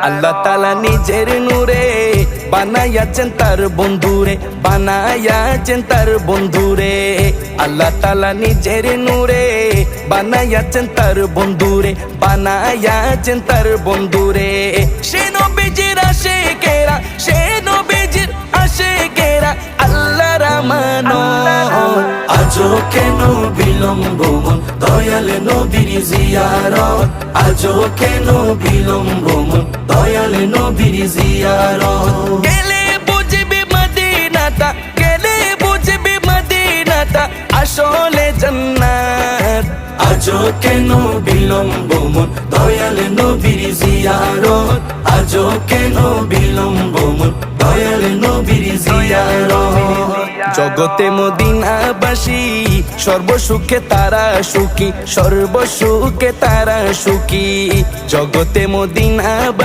আল্লাহ তাআলা নিজের নূরে বানায়াছেন তার বন্ধুরে, বানায়াছেন তার বন্ধুরে। আল্লাহ তাআলা নিজের নূরে বানায়াছেন তার বন্ধুরে, বানায়াছেন তার বন্ধুরে। সে নবীজির আশিকেরা, সে নবীজির আশিকেরা আল্লাহর আমানত। আজও কেন বিলম্ব মন দয়াল নবীর জিয়ারত, আজও কেন বিলম্ব মন দয়াল নবীর জিয়ারত। গেলে বুঝবি মদিনাটা, গেলে বুঝবি মদিনাটা আসলে জান্নাত। আজও কেন বিলম্ব মন দয়াল নবীর জিয়ারত, আজও কেন বিলম্ব মন দয়াল নবীর জিয়ারত। জগতে মদিনাবাসী সর্বসুখে তারা সুখী, সর্বসুখে তারা সুখী। জগতে মদিনা